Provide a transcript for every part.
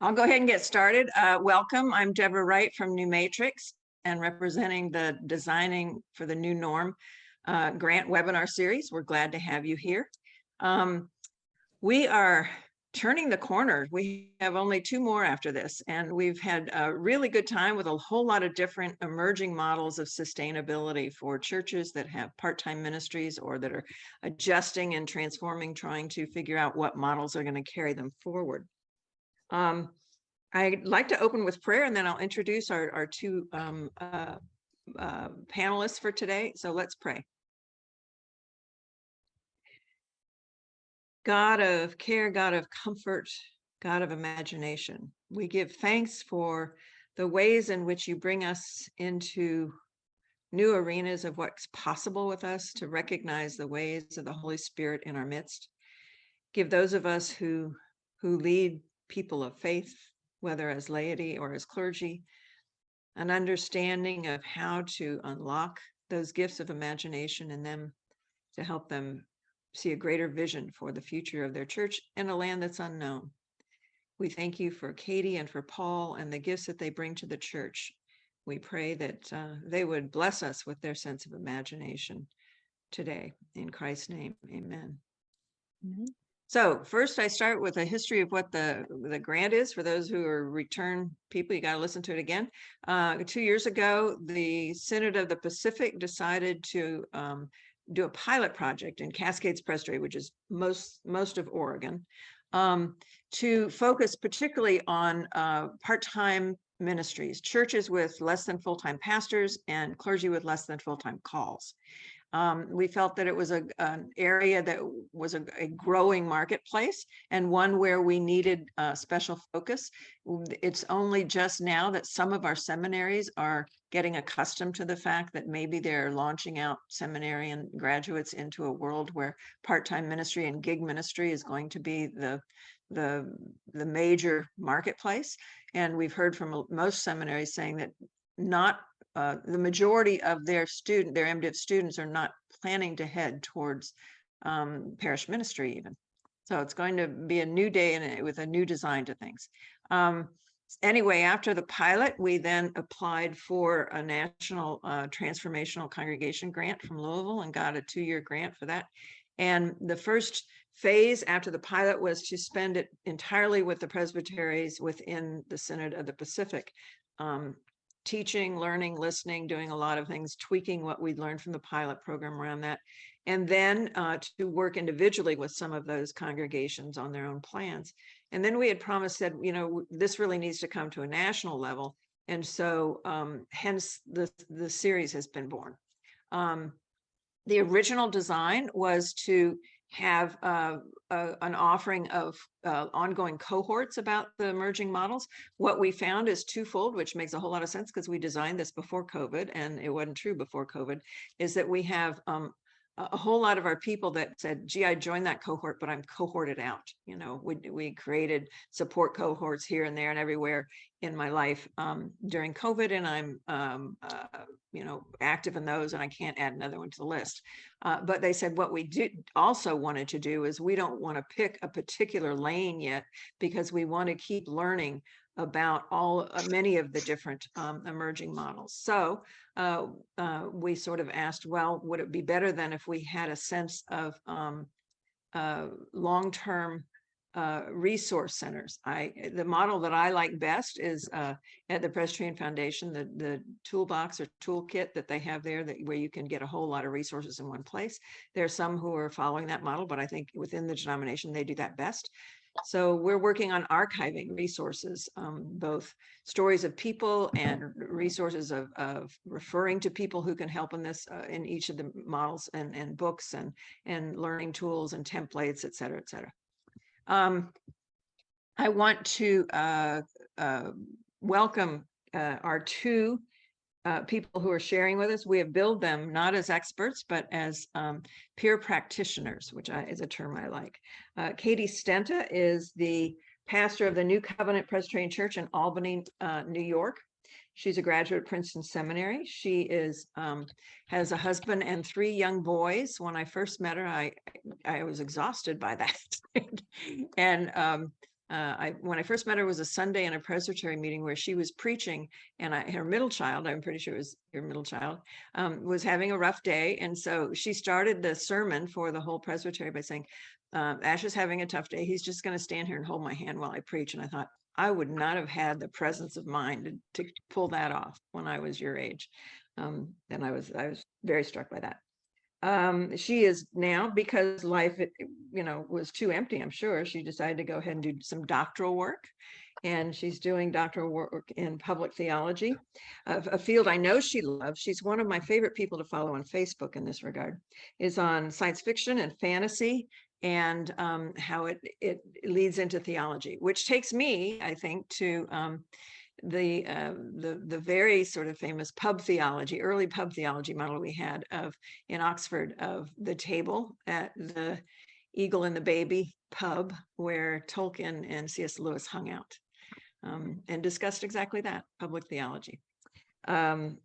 I'll go ahead and get started. Welcome. I'm Deborah Wright from PneuMatrix and representing the Designing for the New Norm grant webinar series. We're glad to have you here. We are turning the corner. We have only 2 more after this, and we've had a really good time with a whole lot of different emerging models of sustainability for churches that have part-time ministries or that are adjusting and transforming, trying to figure out what models are going to carry them forward. I'd like to open with prayer, and then I'll introduce our 2 panelists for today. So let's pray. God of care, God of comfort, God of imagination, we give thanks for the ways in which you bring us into new arenas of what's possible with us, to recognize the ways of the Holy Spirit in our midst. Give those of us who lead people of faith, whether as laity or as clergy, an understanding of how to unlock those gifts of imagination in them to help them see a greater vision for the future of their church in a land that's unknown. We thank you for Katie and for Paul and the gifts that they bring to the church. We pray that they would bless us with their sense of imagination today. In Christ's name, amen. Mm-hmm. So first, I start with a history of what the grant is. For those who are return people, you got to listen to it again. 2 years ago, the Synod of the Pacific decided to do a pilot project in Cascades Presbytery, which is most of Oregon, to focus particularly on part-time ministries, churches with less than full-time pastors and clergy with less than full-time calls. We felt that it was an area that was a growing marketplace and one where we needed special focus. It's only just now that some of our seminaries are getting accustomed to the fact that maybe they're launching out seminarian graduates into a world where part-time ministry and gig ministry is going to be the major marketplace. And we've heard from most seminaries saying that the majority of their MDiv students are not planning to head towards parish ministry even. So it's going to be a new day with a new design to things. Anyway, after the pilot, we then applied for a national transformational congregation grant from Louisville and got a 2-year grant for that. And the first phase after the pilot was to spend it entirely with the presbyteries within the Synod of the Pacific. Teaching, learning, listening, doing a lot of things, tweaking what we'd learned from the pilot program around that, and then to work individually with some of those congregations on their own plans. And then we had promised that, this really needs to come to a national level. And so hence the series has been born. The original design was to have an offering of ongoing cohorts about the emerging models. What we found is twofold, which makes a whole lot of sense because we designed this before COVID, and it wasn't true before COVID, is that we have a whole lot of our people that said, gee, I joined that cohort, but I'm cohorted out. We created support cohorts here and there and everywhere in my life during COVID, and I'm active in those, and I can't add another one to the list. But they said what we also wanted to do is we don't want to pick a particular lane yet, because we want to keep learning about many of the different emerging models. So we sort of asked, well, would it be better than if we had a sense of long-term resource centers? The model that I like best is at the Presbyterian Foundation, the toolbox or toolkit that they have there, where you can get a whole lot of resources in one place. There are some who are following that model, but I think within the denomination, they do that best. So we're working on archiving resources, both stories of people and resources of referring to people who can help in this, in each of the models, and books and learning tools and templates, et cetera, et cetera. I want to welcome our 2 people who are sharing with us. We have billed them not as experts, but as peer practitioners, which is a term I like. Katie Stenta is the pastor of the New Covenant Presbyterian Church in Albany, New York. She's a graduate of Princeton Seminary. She has a husband and 3 young boys. When I first met her, I was exhausted by that. And when I first met her was a Sunday in a presbytery meeting where she was preaching, and her middle child, I'm pretty sure it was your middle child, was having a rough day. And so she started the sermon for the whole presbytery by saying, Ash is having a tough day. He's just going to stand here and hold my hand while I preach. And I thought, I would not have had the presence of mind to pull that off when I was your age. And I was very struck by that. She is now, because life, was too empty, I'm sure, she decided to go ahead and do some doctoral work. And she's doing doctoral work in public theology, a field I know she loves. She's one of my favorite people to follow on Facebook in this regard, is on science fiction and fantasy, and how it leads into theology, which takes me, I think, to the very sort of famous early pub theology model we had in Oxford, of the table at the Eagle and the Baby pub where Tolkien and C.S. Lewis hung out, and discussed exactly that, public theology. I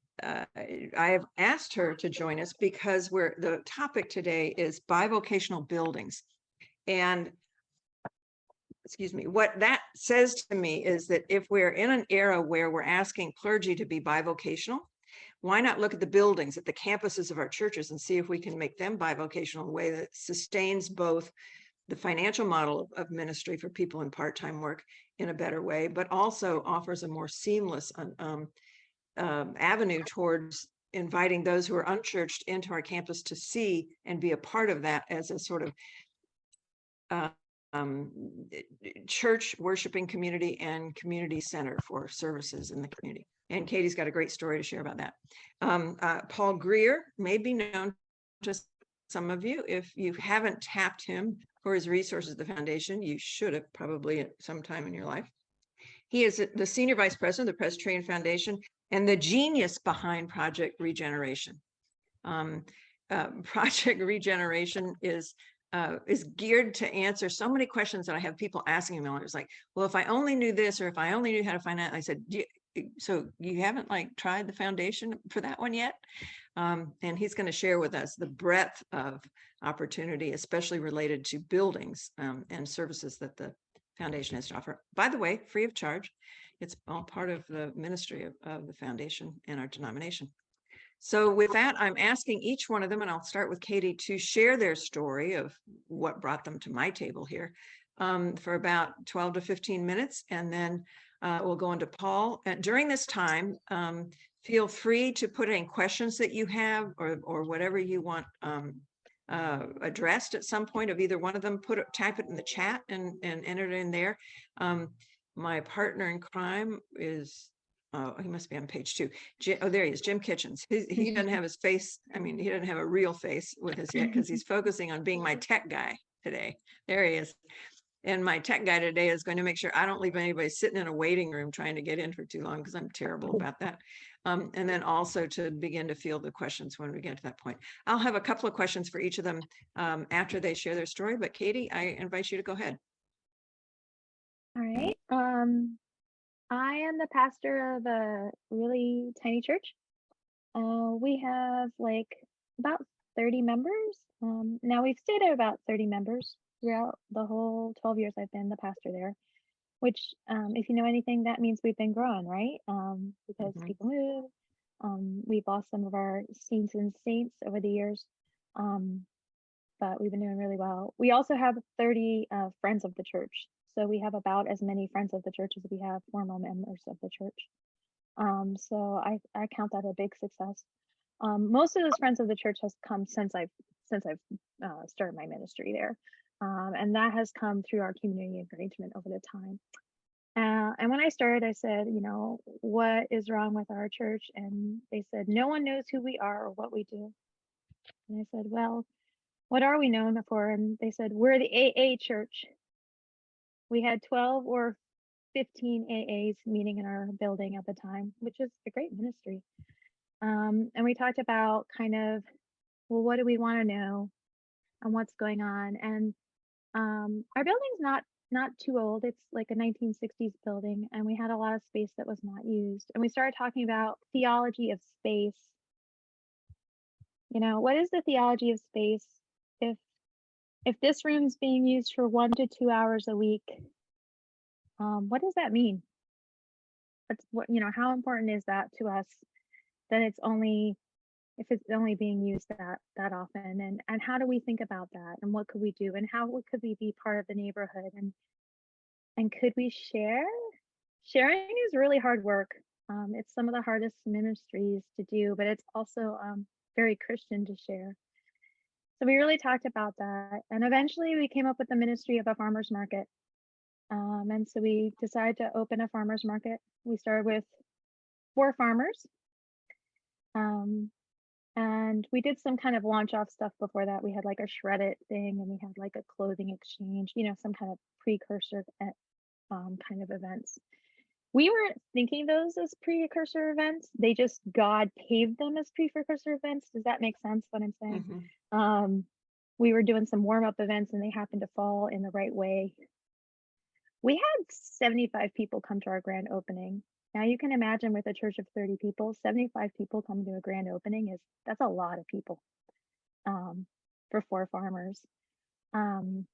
have asked her to join us because the topic today is bivocational buildings. And excuse me, what that says to me is that if we're in an era where we're asking clergy to be bivocational, why not look at the buildings, at the campuses of our churches, and see if we can make them bivocational in a way that sustains both the financial model of ministry for people in part-time work in a better way, but also offers a more seamless avenue towards inviting those who are unchurched into our campus to see and be a part of that as a sort of church worshiping community and community center for services in the community. And Katie's got a great story to share about that. Paul Greer may be known to some of you. If you haven't tapped him for his resources at the foundation, you should have probably at some time in your life. He is the senior vice president of the Presbyterian Foundation and the genius behind Project Regeneration. Project Regeneration is geared to answer so many questions that I have people asking me. It was like, well, if I only knew this, or if I only knew how to find out. I said, so you haven't tried the foundation for that one yet? And he's going to share with us the breadth of opportunity, especially related to buildings and services that the foundation has to offer. By the way, free of charge. It's all part of the ministry of the foundation and our denomination. So with that, I'm asking each one of them, and I'll start with Katie, to share their story of what brought them to my table here for about 12 to 15 minutes. And then we'll go into Paul. During this time, feel free to put any questions that you have or whatever you want addressed at some point of either one of them. Type it in the chat and enter it in there. My partner in crime is, oh, he must be on page 2. Oh, there he is, Jim Kitchens. He doesn't have his face. I mean, he doesn't have a real face with us yet because he's focusing on being my tech guy today. There he is. And my tech guy today is going to make sure I don't leave anybody sitting in a waiting room trying to get in for too long, because I'm terrible about that. And then also to begin to field the questions when we get to that point. I'll have a couple of questions for each of them after they share their story. But Katie, I invite you to go ahead. All right. I am the pastor of a really tiny church. We have about 30 members. Now we've stayed at about 30 members throughout the whole 12 years I've been the pastor there, which if you know anything, that means we've been growing, right? Because people move. We've lost some of our saints and saints over the years, but we've been doing really well. We also have 30 friends of the church. So we have about as many friends of the church as we have formal members of the church. So I count that a big success. Most of those friends of the church has come since I've started my ministry there. And that has come through our community engagement over the time. And when I started, I said, what is wrong with our church? And they said, no one knows who we are or what we do. And I said, well, what are we known for? And they said, we're the AA church. We had 12 or 15 AAs meeting in our building at the time, which is a great ministry. And we talked about well, what do we want to know and what's going on? And our building's not too old. It's like a 1960s building, and we had a lot of space that was not used. And we started talking about theology of space. What is the theology of space? If this room's being used for 1 to 2 hours a week, What does that mean? How important is that to us that it's only if it's only being used that often, and how do we think about that, and what could we do, and how could we be part of the neighborhood, and could we share? Sharing is really hard work. It's some of the hardest ministries to do, but it's also very Christian to share. So we really talked about that, and eventually we came up with the ministry of a farmers market. And so we decided to open a farmers market. We started with 4 farmers. And we did some kind of launch off stuff before that. We had like a shred it thing, and we had like a clothing exchange, some kind of precursor kind of events. We weren't thinking those as precursor events. God paved them as precursor events. Does that make sense what I'm saying? Mm-hmm. We were doing some warm up events, and they happened to fall in the right way. We had 75 people come to our grand opening. Now you can imagine with a church of 30 people, 75 people coming to a grand opening that's a lot of people for 4 farmers. And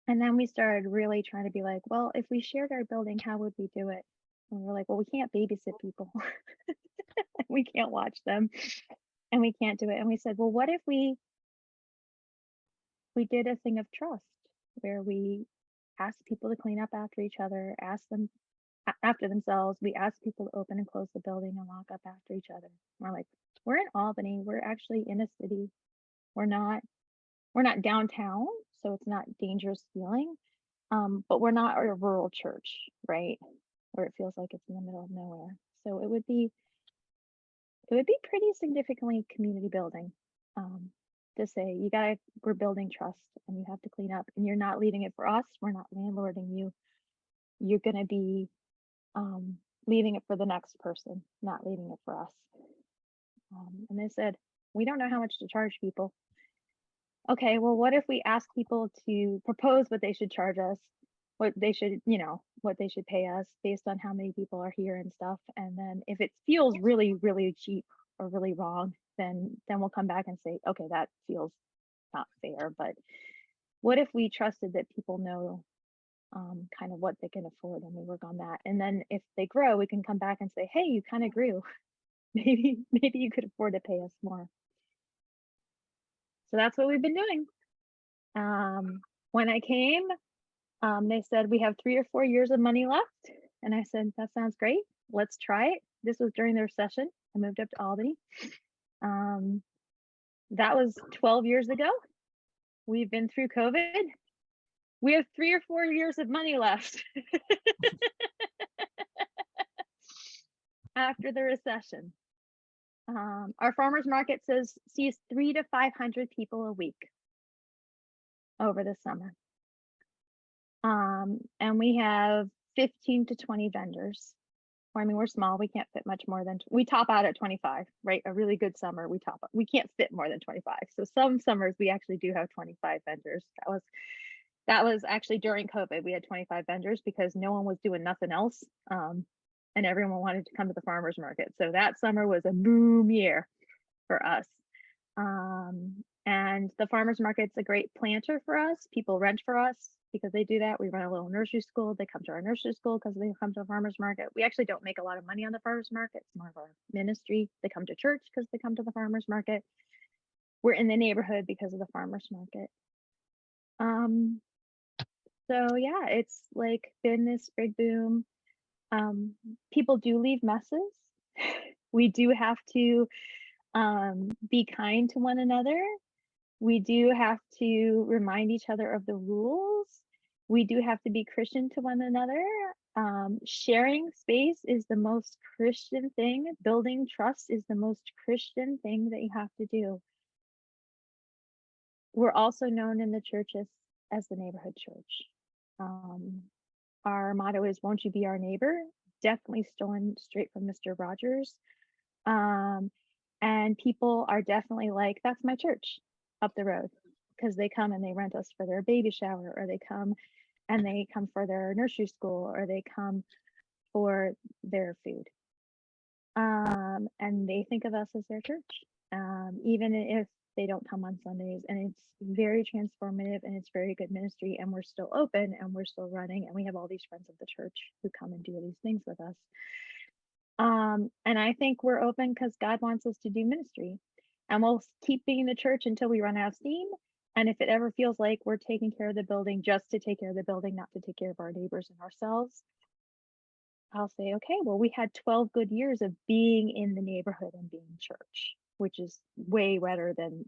then we started really trying to be like, well, if we shared our building, how would we do it? And we're like, well, we can't babysit people. We can't watch them, and we can't do it. And we said, well, what if we did a thing of trust where we asked people to clean up after each other, ask them after themselves. We ask people to open and close the building and lock up after each other. We're like, we're in Albany. We're actually in a city. We're not downtown, so it's not dangerous feeling. But we're not a rural church, right? Where it feels like it's in the middle of nowhere. So it would be pretty significantly community building. To say we're building trust, and you have to clean up, and you're not leaving it for us. We're not landlording you. You're gonna be leaving it for the next person, not leaving it for us. And they said, we don't know how much to charge people. Okay, well, what if we ask people to propose what they should charge us, what they should pay us based on how many people are here and stuff. And then if it feels really, really cheap or really wrong, then we'll come back and say, okay, that feels not fair. But what if we trusted that people know kind of what they can afford, and we work on that. And then if they grow, we can come back and say, hey, you kind of grew. maybe you could afford to pay us more. So that's what we've been doing. When I came, they said we have 3 or 4 years of money left. And I said, that sounds great. Let's try it. This was during their session. I moved up to Albany. That was 12 years ago. We've been through COVID. We have 3 or 4 years of money left after the recession. Our farmers market sees 300 to 500 people a week over the summer. And we have 15 to 20 vendors. I mean, we're small. We can't fit much more than, we top out at 25, right? A really good summer, we can't fit more than 25. So some summers we actually do have 25 vendors. That was actually during COVID. We had 25 vendors because no one was doing nothing else. And everyone wanted to come to the farmers market. So that summer was a boom year for us. And the farmers market's a great planter for us. People rent for us because they do that. We run a little nursery school. They come to our nursery school because they come to the farmers market. We actually don't make a lot of money on the farmers market. It's more of our ministry. They come to church because they come to the farmers market. We're in the neighborhood because of the farmers market. So yeah, it's like been this big boom. People do leave messes. We do have to be kind to one another. We do have to remind each other of the rules. We do have to be Christian to one another. Sharing space is the most Christian thing. Building trust is the most Christian thing that you have to do. We're also known in the churches as the neighborhood church. Our motto is, won't you be our neighbor? Definitely stolen straight from Mr. Rogers. And people are definitely like, that's my church up the road, because they come and they rent us for their baby shower, or they come for their nursery school, or they come for their food. And they think of us as their church. Even if they don't come on Sundays, and it's very transformative and it's very good ministry, and we're still open and we're still running, and we have all these friends of the church who come and do these things with us. And I think we're open because God wants us to do ministry, and we'll keep being the church until we run out of steam. And if it ever feels like we're taking care of the building just to take care of the building, not to take care of our neighbors and ourselves, I'll say, okay, well, we had 12 good years of being in the neighborhood and being church, which is way better than,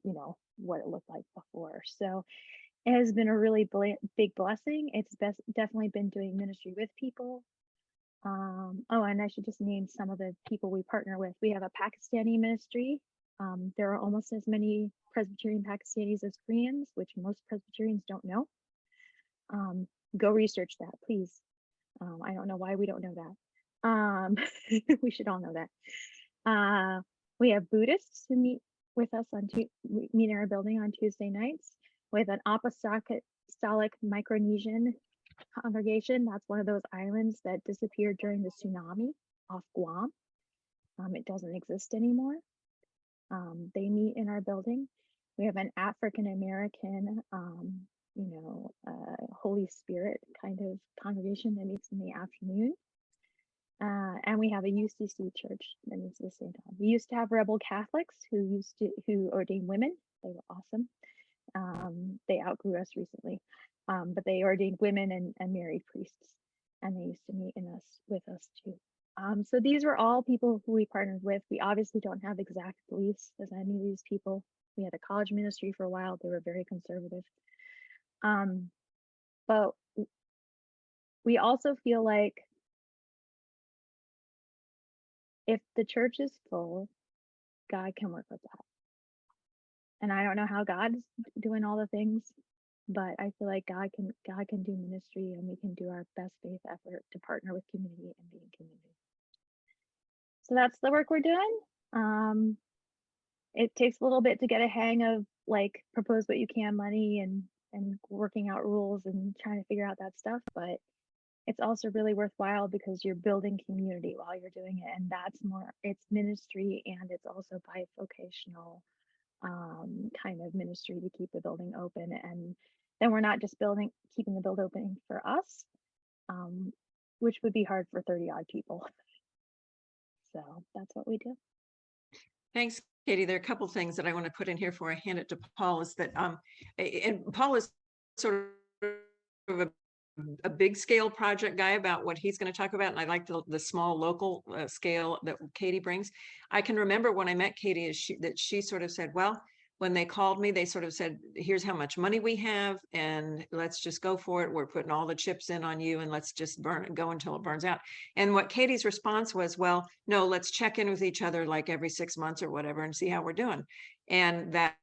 what it looked like before. So it has been a really big blessing. It's definitely been doing ministry with people. Oh, and I should just name some of the people we partner with. We have a Pakistani ministry. There are almost as many Presbyterian Pakistanis as Koreans, which most Presbyterians don't know. Go research that, please. I don't know why we don't know that. We should all know that. We have Buddhists who meet with us meet in our building on Tuesday nights. We have an apostolic Micronesian congregation. That's one of those islands that disappeared during the tsunami off Guam. It doesn't exist anymore. They meet in our building. We have an African American, Holy Spirit kind of congregation that meets in the afternoon. And we have a UCC church that meets at the same time. We used to have rebel Catholics who ordained women. They were awesome. They outgrew us recently, but they ordained women and married priests, and they used to meet with us too. So these were all people who we partnered with. We obviously don't have exact beliefs as any of these people. We had a college ministry for a while. They were very conservative. But we also feel like if the church is full, God can work with that. And I don't know how God's doing all the things, but I feel like God can do ministry, and we can do our best faith effort to partner with community and be in community. So that's the work we're doing. It takes a little bit to get a hang of like propose what you can money and working out rules and trying to figure out that stuff, but it's also really worthwhile because you're building community while you're doing it, and it's ministry, and it's also bivocational kind of ministry to keep the building open. And then we're not just keeping the building open for us, which would be hard for 30 odd people. So that's what we do. Thanks, Katie. There are a couple things that I want to put in here before I hand it to Paul. Is that and Paul is sort of a big scale project guy about what he's going to talk about, and I like the small local scale that Katie brings. I can remember when I met Katie, that she sort of said, well, when they called me, they sort of said, here's how much money we have, and let's just go for it. We're putting all the chips in on you, and let's just go until it burns out. And what Katie's response was, well, no, let's check in with each other like every 6 months or whatever and see how we're doing. And that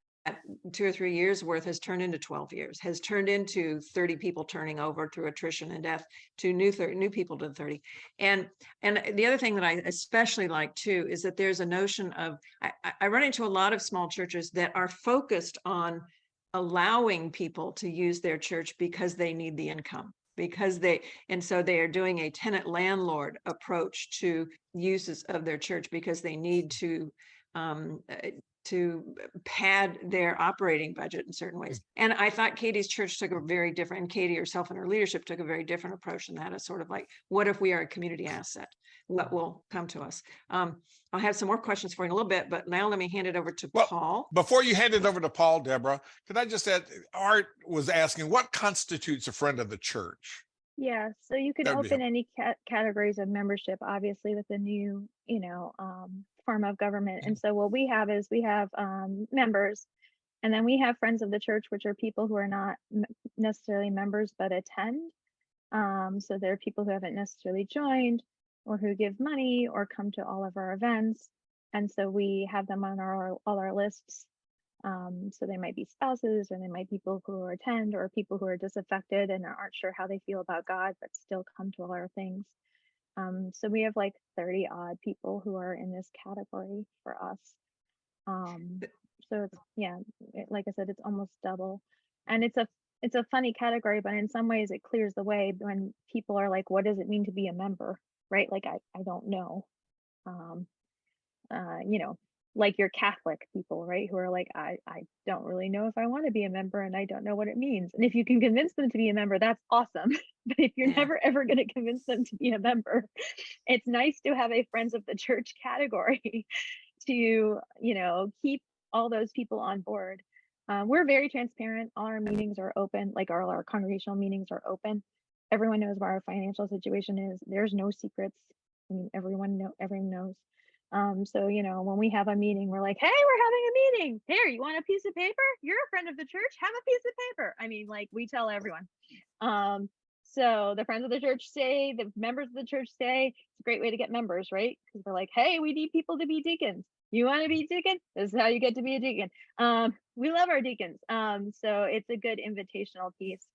2 or 3 years worth has turned into 12 years, has turned into 30 people turning over through attrition and death, to new people to 30. And the other thing that I especially like too is that there's a notion of, I run into a lot of small churches that are focused on allowing people to use their church because they need the income, so they are doing a tenant landlord approach to uses of their church because they need to pad their operating budget in certain ways. And I thought Katie's church took a very different, and Katie herself and her leadership took a very different approach than that. Is sort of like, what if we are a community asset? What will come to us? I'll have some more questions for you in a little bit, but now let me hand it over to Paul. Before you hand it over to Paul, Deborah, could I just add, Art was asking, what constitutes a friend of the church? Yeah, so you can open any categories of membership, obviously, with the new, form of government. And so what we have is we have members, and then we have friends of the church, which are people who are not necessarily members but attend. So there are people who haven't necessarily joined or who give money or come to all of our events, and so we have them on all our lists. So they might be spouses, or they might be people who attend, or people who are disaffected and aren't sure how they feel about God but still come to all our things. So we have like 30 odd people who are in this category for us. So it's, like I said, it's almost double, and it's a funny category, but in some ways it clears the way when people are like, what does it mean to be a member, right? Like I don't know. like your Catholic people, right? Who are like, I don't really know if I want to be a member and I don't know what it means. And if you can convince them to be a member, that's awesome. But if you're Yeah. never ever going to convince them to be a member, it's nice to have a friends of the church category to, you know, keep all those people on board. We're very transparent. All our meetings are open, like our congregational meetings are open. Everyone knows what our financial situation is. There's no secrets. I mean, everyone knows. So, you know, when we have a meeting, we're like, hey, we're having a meeting. Here, you want a piece of paper? You're a friend of the church. Have a piece of paper. I mean, like, we tell everyone. So the friends of the church say, the members of the church say, it's a great way to get members, right? Because we're like, hey, we need people to be deacons. You want to be deacon? This is how you get to be a deacon. We love our deacons. So it's a good invitational piece.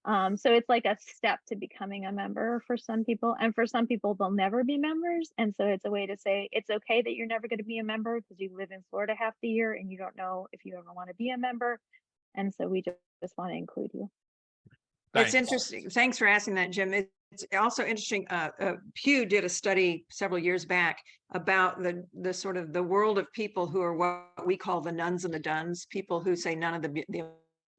So it's like a step to becoming a member for some people, and for some people they'll never be members, and so it's a way to say it's okay that you're never going to be a member because you live in Florida half the year and you don't know if you ever want to be a member, and so we just want to include you. It's interesting. Thanks for asking that, Jim. It's also interesting. Pew did a study several years back about the sort of the world of people who are what we call the nuns and the duns, people who say none of the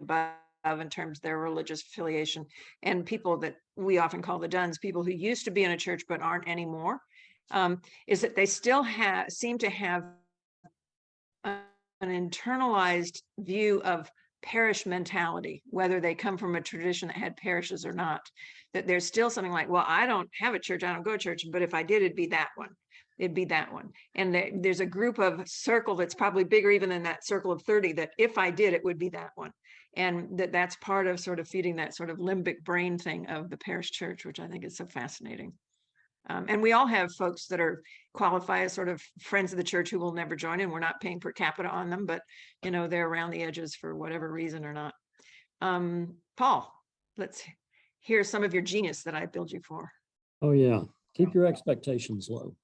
above in terms of their religious affiliation, and people that we often call the duns, people who used to be in a church but aren't anymore, is that they still seem to have an internalized view of parish mentality, whether they come from a tradition that had parishes or not, that there's still something like, well, I don't have a church, I don't go to church, but if I did, it'd be that one. It'd be that one. And there's a group of circle that's probably bigger even than that circle of 30, that if I did, it would be that one. And that's part of sort of feeding that sort of limbic brain thing of the parish church, which I think is so fascinating. And we all have folks that are qualify as sort of friends of the church who will never join in. We're not paying per capita on them, but you know, they're around the edges for whatever reason or not. Paul, let's hear some of your genius that I billed you for. Oh yeah, keep your expectations low.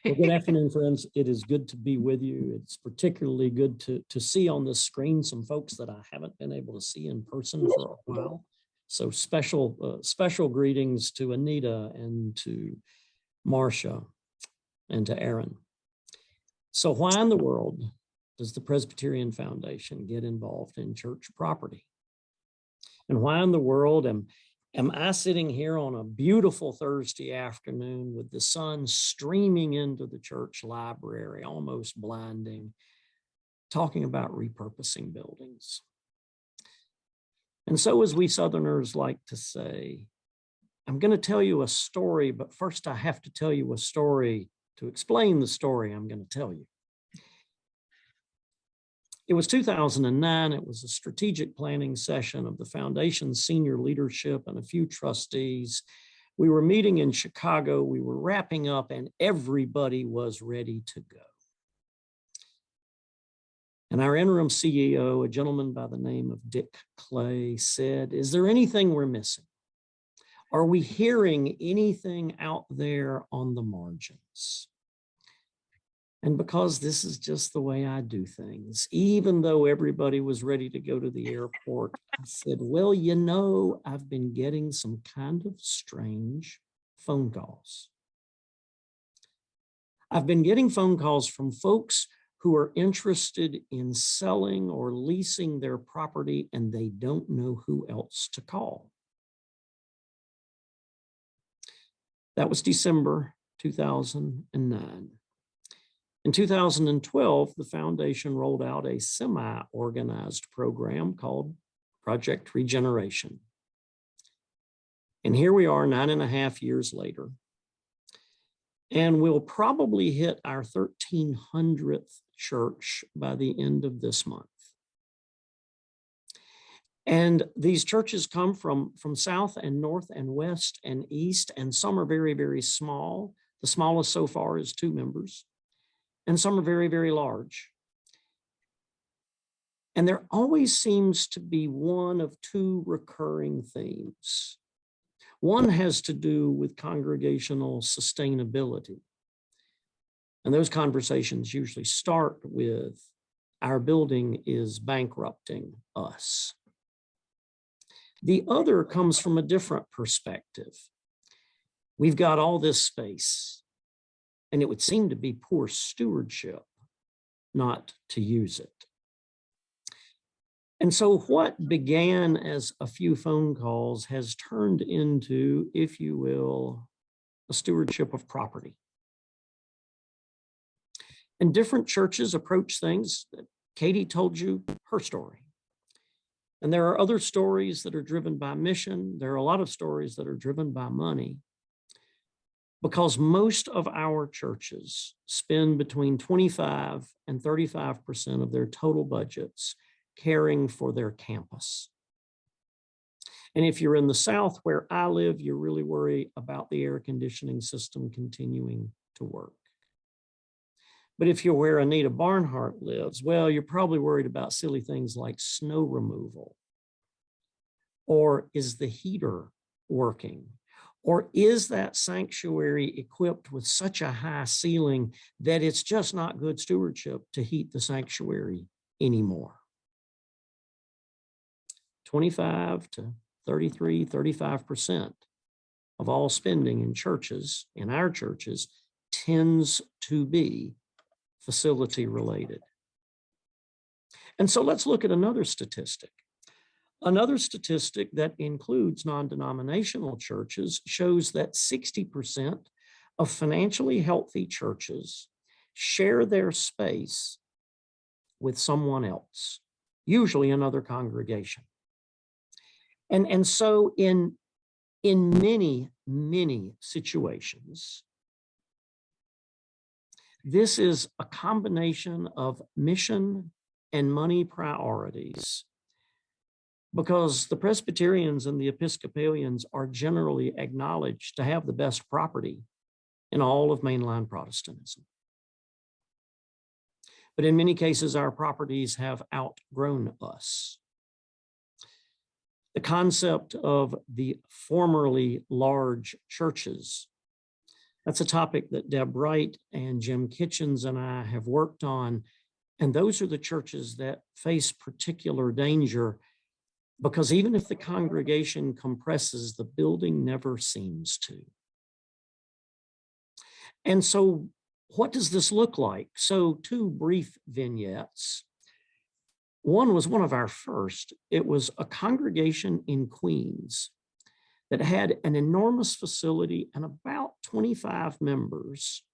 Well, good afternoon, friends. It is good to be with you. It's particularly good to see on this screen some folks that I haven't been able to see in person for a while. So special greetings to Anita and to Marcia and to Aaron. So why in the world does the Presbyterian Foundation get involved in church property? And why in the world am I sitting here on a beautiful Thursday afternoon with the sun streaming into the church library, almost blinding, talking about repurposing buildings? And so, as we Southerners like to say, I'm going to tell you a story, but first I have to tell you a story to explain the story I'm going to tell you. It was 2009. It was a strategic planning session of the foundation's senior leadership and a few trustees. We were meeting in Chicago. We were wrapping up and everybody was ready to go. And our interim CEO, a gentleman by the name of Dick Clay, said, "Is there anything we're missing? Are we hearing anything out there on the margins?" And because this is just the way I do things, even though everybody was ready to go to the airport, I said, well, you know, I've been getting some kind of strange phone calls. I've been getting phone calls from folks who are interested in selling or leasing their property and they don't know who else to call. That was December 2009. In 2012, the foundation rolled out a semi-organized program called Project Regeneration. And here we are 9.5 years later. And we'll probably hit our 1,300th church by the end of this month. And these churches come from south and north and west and east, and some are very, very small. The smallest so far is 2 members. And some are very, very large. And there always seems to be one of 2 recurring themes. One has to do with congregational sustainability. And those conversations usually start with, our building is bankrupting us. The other comes from a different perspective. We've got all this space, and it would seem to be poor stewardship not to use it. And so what began as a few phone calls has turned into, if you will, a stewardship of property. And different churches approach things. Katie told you her story. And there are other stories that are driven by mission. There are a lot of stories that are driven by money, because most of our churches spend between 25 and 35% of their total budgets caring for their campus. And if you're in the South where I live, you really worry about the air conditioning system continuing to work. But if you're where Anita Barnhart lives, well, you're probably worried about silly things like snow removal. Or is the heater working? Or is that sanctuary equipped with such a high ceiling that it's just not good stewardship to heat the sanctuary anymore? 25 to 33, 35% of all spending in churches, in our churches, tends to be facility related. And so let's look at another statistic. Another statistic that includes non-denominational churches shows that 60% of financially healthy churches share their space with someone else, usually another congregation. And so in many, many situations, this is a combination of mission and money priorities, because the Presbyterians and the Episcopalians are generally acknowledged to have the best property in all of mainline Protestantism. But in many cases, our properties have outgrown us. The concept of the formerly large churches, that's a topic that Deb Wright and Jim Kitchens and I have worked on. And those are the churches that face particular danger, because even if the congregation compresses, the building never seems to. And so what does this look like? So two brief vignettes. One was one of our first. It was a congregation in Queens that had an enormous facility and about 25 members,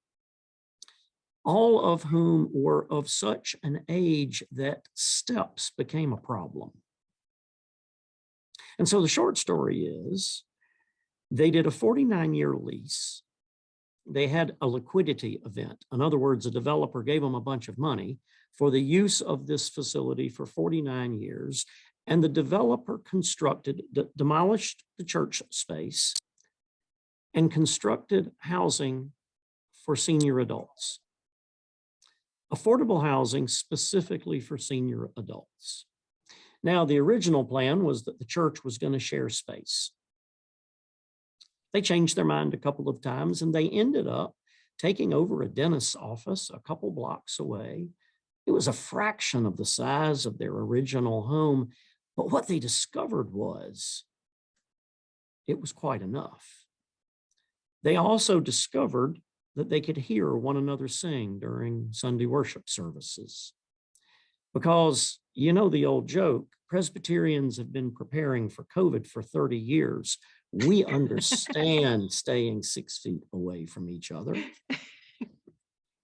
all of whom were of such an age that steps became a problem. And so the short story is they did a 49-year lease. They had a liquidity event. In other words, a developer gave them a bunch of money for the use of this facility for 49 years. And the developer demolished the church space and constructed housing for senior adults. Affordable housing specifically for senior adults. Now, the original plan was that the church was going to share space. They changed their mind a couple of times, and they ended up taking over a dentist's office a couple blocks away. It was a fraction of the size of their original home, but what they discovered was it was quite enough. They also discovered that they could hear one another sing during Sunday worship services. Because you know the old joke, Presbyterians have been preparing for COVID for 30 years. We understand staying 6 feet away from each other.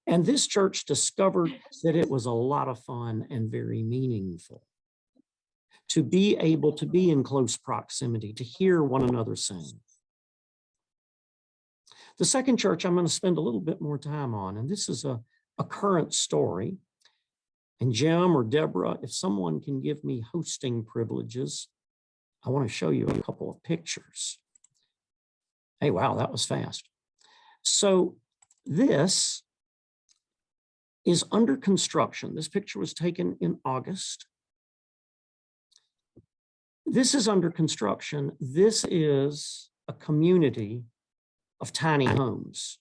And this church discovered that it was a lot of fun and very meaningful to be able to be in close proximity, to hear one another sing. The second church I'm going to spend a little bit more time on, and this is a current story. And Jim or Deborah, if someone can give me hosting privileges, I want to show you a couple of pictures. Hey, wow, that was fast. So this is under construction. This picture was taken in August. This is under construction. This is a community of tiny homes.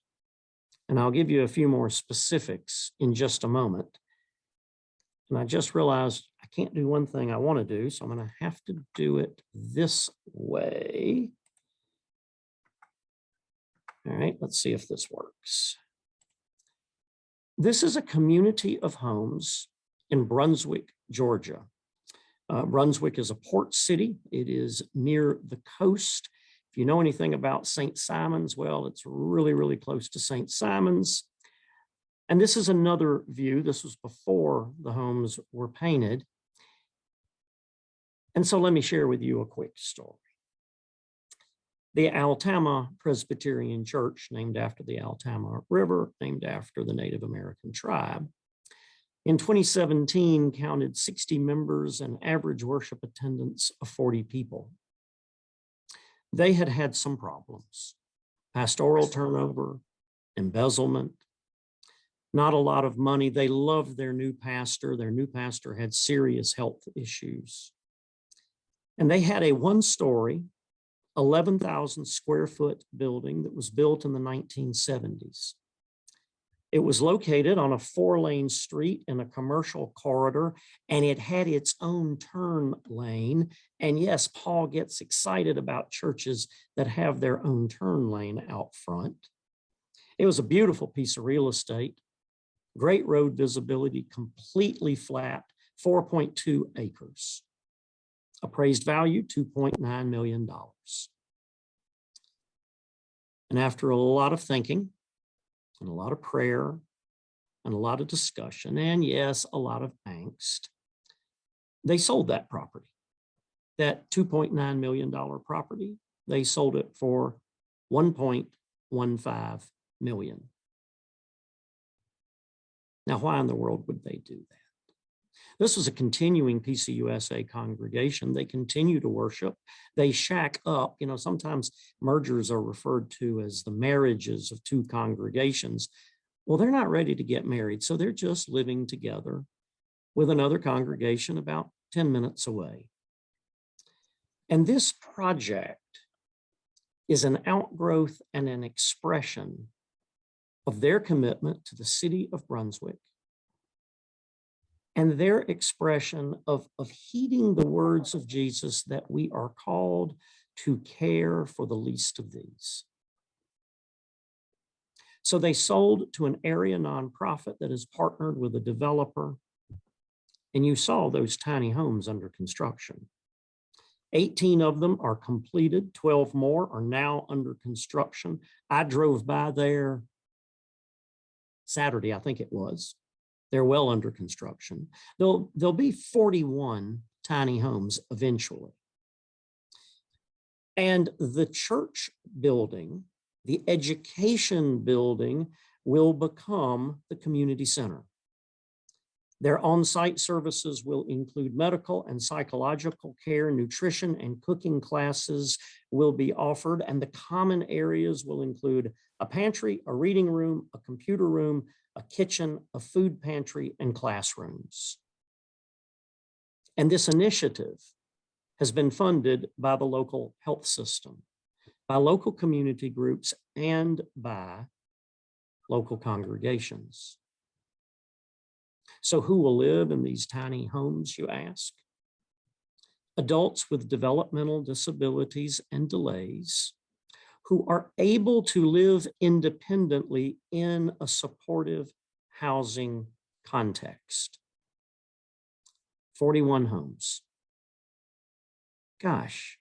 And I'll give you a few more specifics in just a moment. And I just realized I can't do one thing I want to do, so I'm going to have to do it this way. All right, let's see if this works. This is a community of homes in Brunswick, Georgia. Brunswick is a port city. It is near the coast. If you know anything about St. Simons, well, it's really, really close to St. Simons. And this is another view. This was before the homes were painted. And so let me share with you a quick story. The Altama Presbyterian Church, named after the Altama River, named after the Native American tribe, in 2017 counted 60 members and average worship attendance of 40 people. They had had some problems: pastoral turnover, embezzlement, not a lot of money. They loved their new pastor. Their new pastor had serious health issues. And they had a one-story, 11,000 square foot building that was built in the 1970s. It was located on a 4-lane street in a commercial corridor, and it had its own turn lane. And yes, Paul gets excited about churches that have their own turn lane out front. It was a beautiful piece of real estate, great road visibility, completely flat, 4.2 acres. Appraised value, $2.9 million. And after a lot of thinking, and a lot of prayer, and a lot of discussion, and yes, a lot of angst, they sold that property. That $2.9 million property, they sold it for $1.15 million. Now, why in the world would they do that? This was a continuing PCUSA congregation. They continue to worship. They shack up. You know, sometimes mergers are referred to as the marriages of two congregations. Well, they're not ready to get married, so they're just living together with another congregation about 10 minutes away. And this project is an outgrowth and an expression of their commitment to the city of Brunswick and their expression of heeding the words of Jesus that we are called to care for the least of these. So they sold to an area nonprofit that is partnered with a developer, and you saw those tiny homes under construction. 18 of them are completed, 12 more are now under construction. I drove by there Saturday, I think it was. They're well under construction. There'll be 41 tiny homes eventually. And the church building, the education building, will become the community center. Their on-site services will include medical and psychological care, nutrition and cooking classes will be offered, and the common areas will include a pantry, a reading room, a computer room, a kitchen, a food pantry, and classrooms. And this initiative has been funded by the local health system, by local community groups, and by local congregations. So who will live in these tiny homes, you ask? Adults with developmental disabilities and delays who are able to live independently in a supportive housing context. 41 homes. Gosh,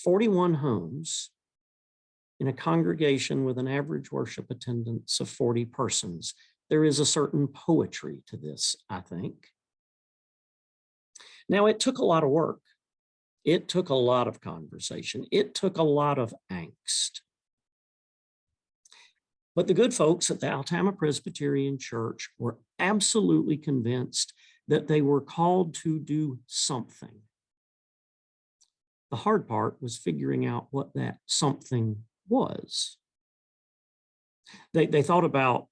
41 homes in a congregation with an average worship attendance of 40 persons. There is a certain poetry to this, I think. Now, it took a lot of work. It took a lot of conversation. It took a lot of angst. But the good folks at the Altama Presbyterian Church were absolutely convinced that they were called to do something. The hard part was figuring out what that something was. They thought about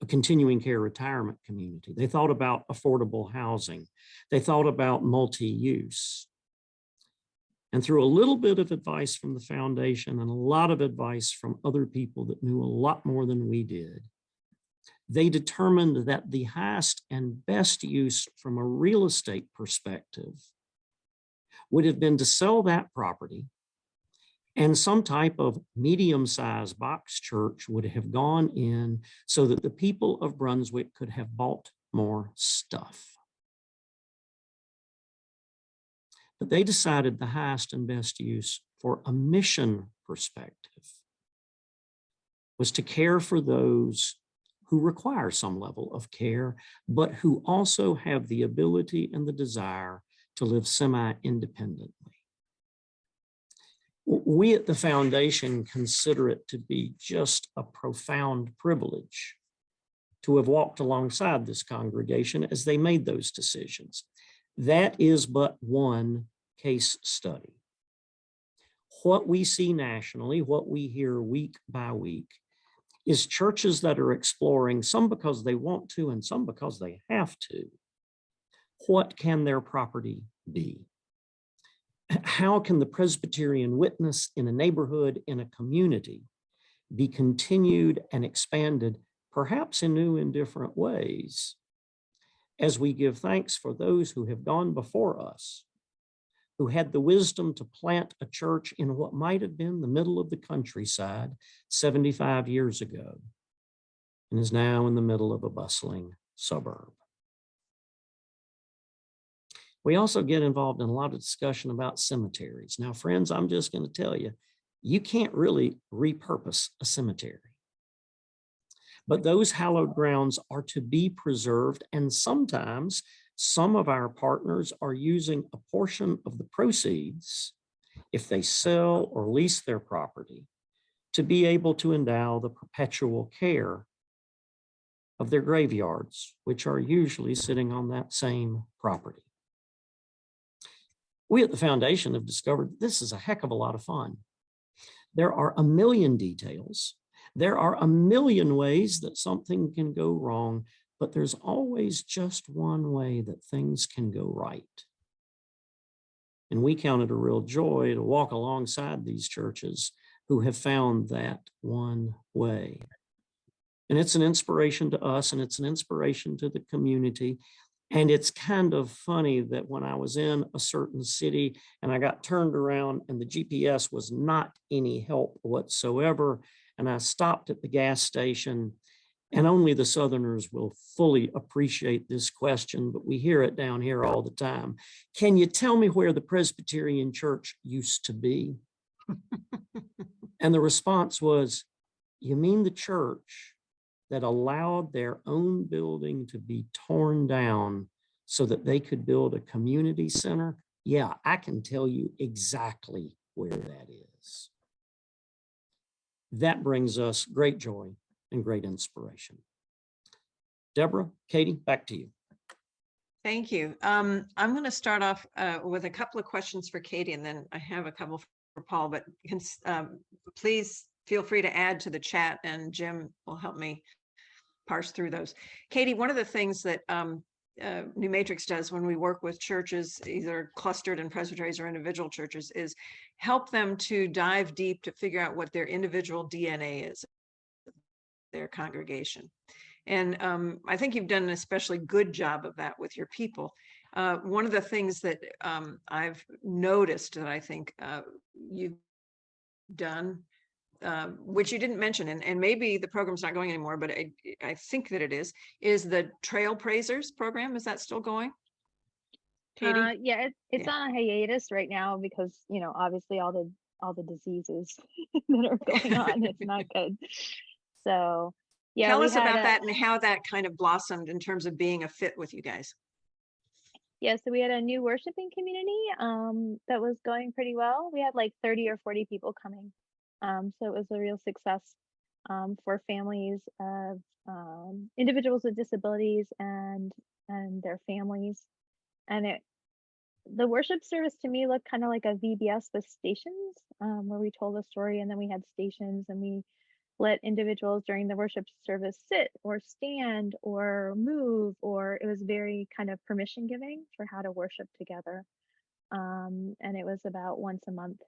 a continuing care retirement community. They thought about affordable housing. They thought about multi-use. And through a little bit of advice from the foundation and a lot of advice from other people that knew a lot more than we did, they determined that the highest and best use from a real estate perspective would have been to sell that property And some type of medium-sized box church would have gone in so that the people of Brunswick could have bought more stuff. But they decided the highest and best use for a mission perspective was to care for those who require some level of care, but who also have the ability and the desire to live semi-independently. We at the foundation consider it to be just a profound privilege to have walked alongside this congregation as they made those decisions. That is but one case study. What we see nationally, what we hear week by week, is churches that are exploring, some because they want to and some because they have to, what can their property be? How can the Presbyterian witness in a neighborhood, in a community, be continued and expanded, perhaps in new and different ways, as we give thanks for those who have gone before us, who had the wisdom to plant a church in what might have been the middle of the countryside 75 years ago, and is now in the middle of a bustling suburb. We also get involved in a lot of discussion about cemeteries. Now, friends, I'm just going to tell you, you can't really repurpose a cemetery. But those hallowed grounds are to be preserved, and sometimes some of our partners are using a portion of the proceeds, if they sell or lease their property, to be able to endow the perpetual care of their graveyards, which are usually sitting on that same property. We at the foundation have discovered this is a heck of a lot of fun. There are a million details. There are a million ways that something can go wrong, but there's always just one way that things can go right. And we count it a real joy to walk alongside these churches who have found that one way. And it's an inspiration to us, and it's an inspiration to the community. And it's kind of funny that when I was in a certain city and I got turned around and the GPS was not any help whatsoever, and I stopped at the gas station, and only the Southerners will fully appreciate this question, but we hear it down here all the time. Can you tell me where the Presbyterian Church used to be? And the response was, you mean the church that allowed their own building to be torn down so that they could build a community center? Yeah, I can tell you exactly where that is. That brings us great joy and great inspiration. Deborah, Katie, back to you. Thank you. I'm going to start off with a couple of questions for Katie, and then I have a couple for Paul, but please feel free to add to the chat, and Jim will help me parse through those. Katie, one of the things that PneuMatrix does when we work with churches, either clustered in presbyteries or individual churches, is help them to dive deep to figure out what their individual DNA is, their congregation. And I think you've done an especially good job of that with your people. One of the things that I've noticed that I think you've done, which you didn't mention, and maybe the program's not going anymore, but I think that it is the Trail Praisers program. Is that still going, Katie? Yeah, it's on a hiatus right now because, you know, obviously all the diseases that are going on, it's not good. So yeah, tell us about that and how that kind of blossomed in terms of being a fit with you guys. Yeah, so we had a new worshiping community that was going pretty well. We had like 30 or 40 people coming. So it was a real success for families of individuals with disabilities and their families. And the worship service to me looked kind of like a VBS with stations, where we told a story and then we had stations and we let individuals during the worship service sit or stand or move, or it was very kind of permission giving for how to worship together. And it was about once a month.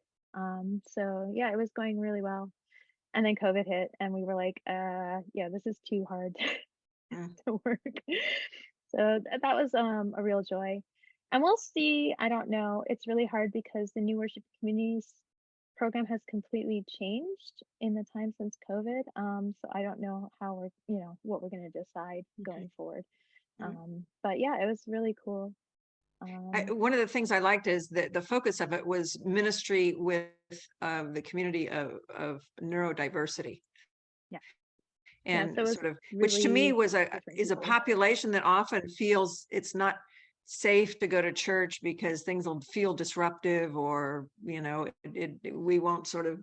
So yeah, it was going really well. And then COVID hit and we were like, yeah, this is too hard to work. So that was a real joy. And we'll see, I don't know, it's really hard because the new worship communities program has completely changed in the time since COVID. So I don't know how we're, what we're going to decide going forward. But yeah, it was really cool. One of the things I liked is that the focus of it was ministry with the community of neurodiversity. Yeah. And so it was sort of, which to me really was different is a people. population that often feels it's not safe to go to church because things will feel disruptive, or we won't sort of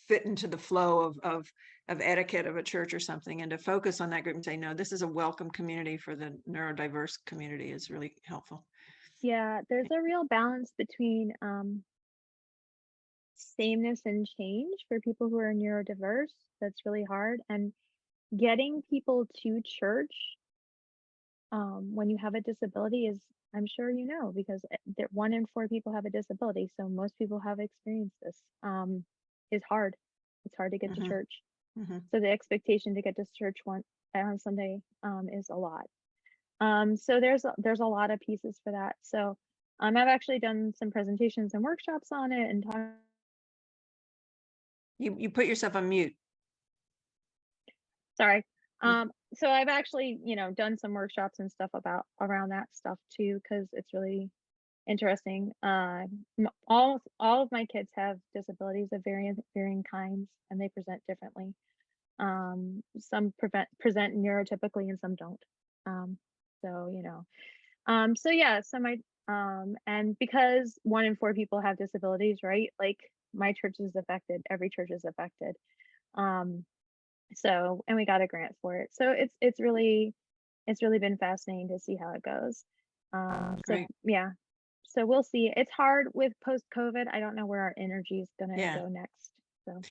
fit into the flow of etiquette of a church or something. And to focus on that group and say, no, this is a welcome community for the neurodiverse community is really helpful. Yeah, there's a real balance between sameness and change for people who are neurodiverse. That's really hard. And getting people to church when you have a disability is, I'm sure you know, because 1 in 4 people have a disability. So most people have experienced this. Is hard. It's hard to get to church. So the expectation to get to church on Sunday is a lot. So there's a lot of pieces for that. So I've actually done some presentations and workshops on it and talk. You put yourself on mute. Sorry. So I've actually, done some workshops and stuff around that stuff too, because it's really interesting. All of my kids have disabilities of varying kinds, and they present differently. Some present neurotypically and some don't. So yeah, and because 1 in 4 people have disabilities, right? Like my church is affected, every church is affected. So, and we got a grant for it. So it's really been fascinating to see how it goes. So yeah, so we'll see. It's hard with post-COVID. I don't know where our energy is gonna go next. So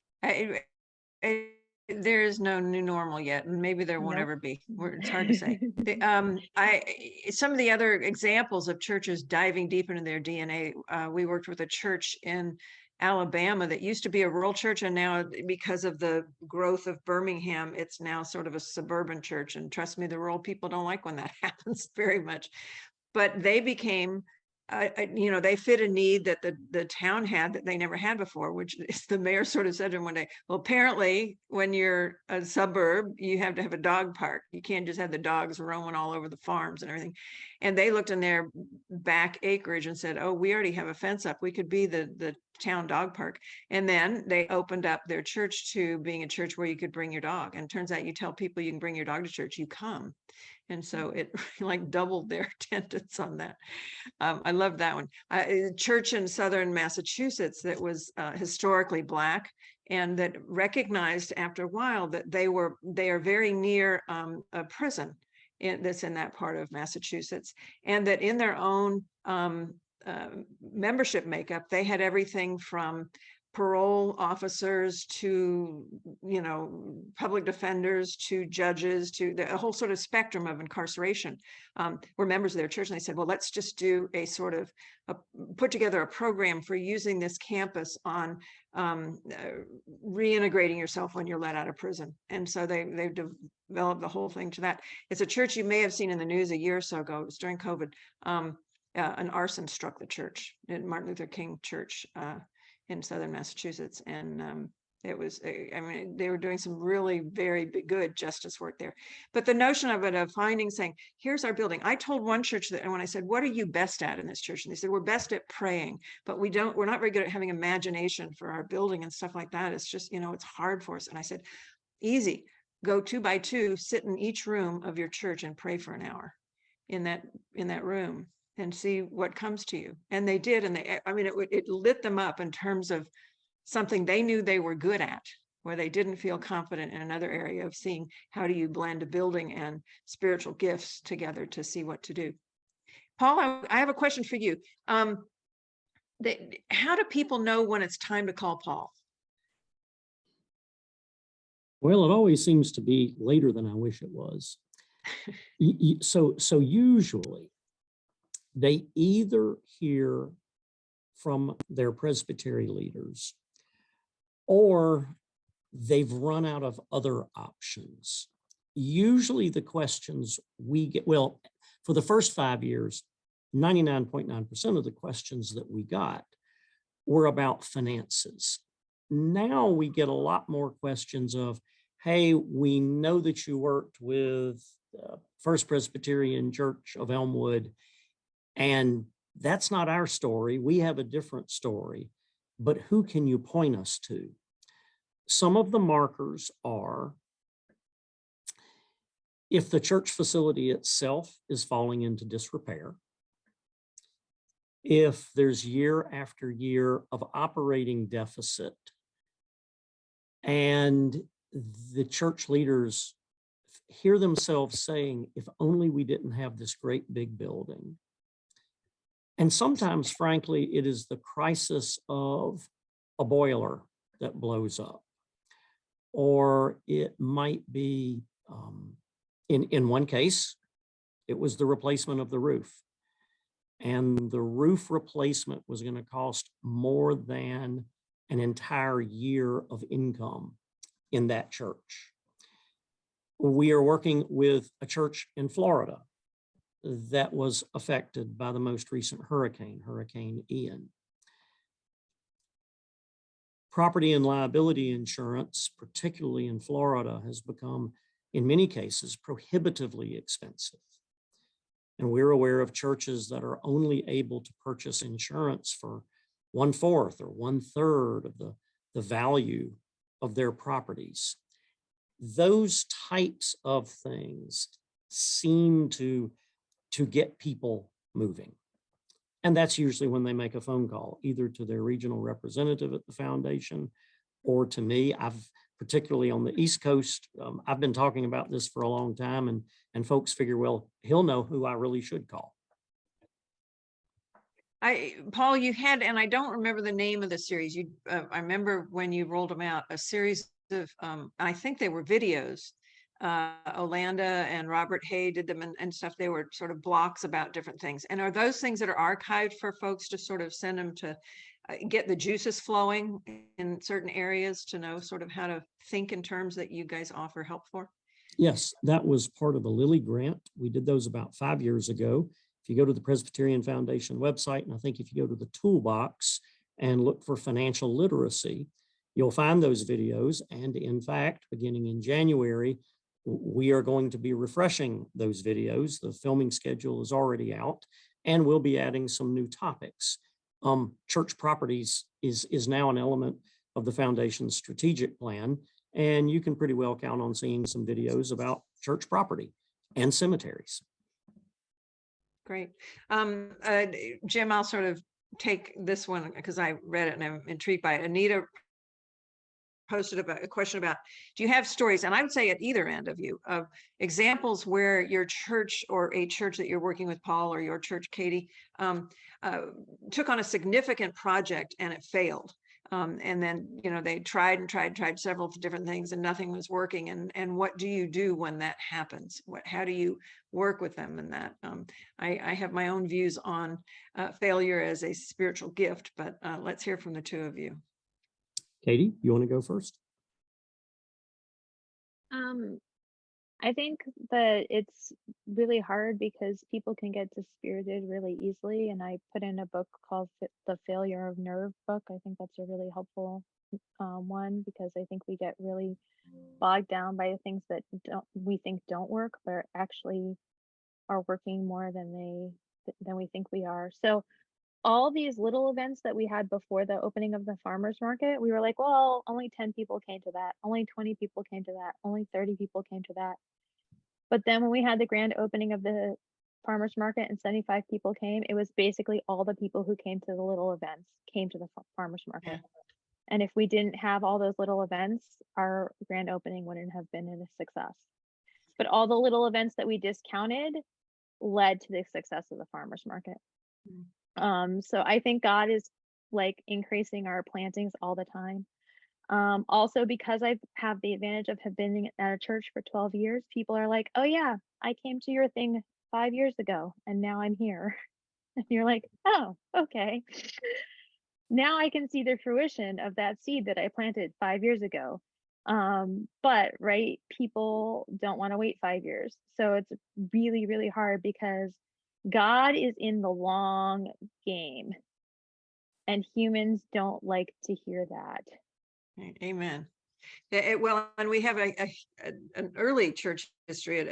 there is no new normal yet, and maybe there won't ever be. It's hard to say. Some of the other examples of churches diving deep into their DNA. We worked with a church in Alabama that used to be a rural church, and now because of the growth of Birmingham, it's now sort of a suburban church. And trust me, the rural people don't like when that happens very much. But they became they fit a need that the town had that they never had before, which is the mayor sort of said to him one day, well, apparently when you're a suburb, you have to have a dog park. You can't just have the dogs roaming all over the farms and everything. And they looked in their back acreage and said, oh, we already have a fence up. We could be the town dog park. And then they opened up their church to being a church where you could bring your dog. And it turns out you tell people you can bring your dog to church, you come. And so it like doubled their attendance on that. I love that one. A church in southern Massachusetts that was historically Black, and that recognized after a while that they are very near a prison that's in that part of Massachusetts, and that in their own membership makeup, they had everything from parole officers to public defenders to judges to a whole sort of spectrum of incarceration were members of their church. And they said, well, let's just do a sort of put together a program for using this campus on reintegrating yourself when you're let out of prison. And so they've developed the whole thing to that. It's a church you may have seen in the news a year or so ago. It was during COVID. An arson struck the church, Martin Luther King Church in southern Massachusetts, and it was, they were doing some really very good justice work there. But the notion of it, of saying, here's our building. I told one church that, and when I said, what are you best at in this church? And they said, we're best at praying, but we're not very good at having imagination for our building and stuff like that. It's just, it's hard for us. And I said, easy, go 2 by 2, sit in each room of your church and pray for an hour in that room, and see what comes to you. And they did. And it lit them up in terms of something they knew they were good at, where they didn't feel confident in another area of seeing how do you blend a building and spiritual gifts together to see what to do. Paul, I have a question for you. How do people know when it's time to call Paul? Well, it always seems to be later than I wish it was. So usually they either hear from their presbytery leaders or they've run out of other options. Usually the questions we get, well, for the first 5 years, 99.9% of the questions that we got were about finances. now we get a lot more questions of, hey, we know that you worked with First Presbyterian Church of Elmwood, and that's not our story. We have a different story, but who can you point us to? Some of the markers are if the church facility itself is falling into disrepair, if there's year after year of operating deficit, and the church leaders hear themselves saying, if only we didn't have this great big building. And sometimes, frankly, it is the crisis of a boiler that blows up, or it might be, in one case, it was the replacement of the roof. And the roof replacement was going to cost more than an entire year of income in that church. We are working with a church in Florida that was affected by the most recent hurricane, Hurricane Ian. Property and liability insurance, particularly in Florida, has become, in many cases, prohibitively expensive. And we're aware of churches that are only able to purchase insurance for 1/4 or 1/3 of the value of their properties. Those types of things seem to get people moving. And that's usually when they make a phone call, either to their regional representative at the foundation or to me. I've particularly on the East Coast, I've been talking about this for a long time, and folks figure, well, he'll know who I really should call. Paul, you had, and I don't remember the name of the series. I remember when you rolled them out, a series of, I think they were videos. Olanda and Robert Hay did them and stuff. They were sort of blocks about different things. And are those things that are archived for folks to sort of send them to get the juices flowing in certain areas to know sort of how to think in terms that you guys offer help for? Yes, that was part of the Lilly grant. We did those about 5 years ago. If you go to the Presbyterian Foundation website, and I think if you go to the toolbox and look for financial literacy, you'll find those videos. And in fact, beginning in January, we are going to be refreshing those videos. The filming schedule is already out, and we'll be adding some new topics. Church properties is now an element of the foundation's strategic plan, and you can pretty well count on seeing some videos about church property and cemeteries. Great. Jim, I'll sort of take this one because I read it and I'm intrigued by it. Anita posted about a question about, do you have stories, and I would say at either end of you, of examples where your church or a church that you're working with, Paul, or your church, Katie, took on a significant project and it failed. And then, they tried several different things and nothing was working. And what do you do when that happens? How do you work with them in that? I have my own views on failure as a spiritual gift, but let's hear from the two of you. Katie, you want to go first? I think that it's really hard because people can get dispirited really easily. And I put in a book called The Failure of Nerve book. I think that's a really helpful one, because I think we get really bogged down by the things that we think don't work, but actually are working more than we think we are. So all these little events that we had before the opening of the farmers market, we were like, well, only 10 people came to that. Only 20 people came to that. Only 30 people came to that. But then when we had the grand opening of the farmers market and 75 people came, it was basically all the people who came to the little events came to the farmers market. Yeah. And if we didn't have all those little events, our grand opening wouldn't have been a success. But all the little events that we discounted led to the success of the farmers market. So I think God is like increasing our plantings all the time. Also, because I have the advantage of have been at a church for 12 years, people are like, oh yeah, I came to your thing 5 years ago and now I'm here. And you're like, oh, okay. Now I can see the fruition of that seed that I planted 5 years ago. But right, people don't want to wait 5 years. So it's really, really hard because God is in the long game and humans don't like to hear that. Amen. Well, and we have an early church history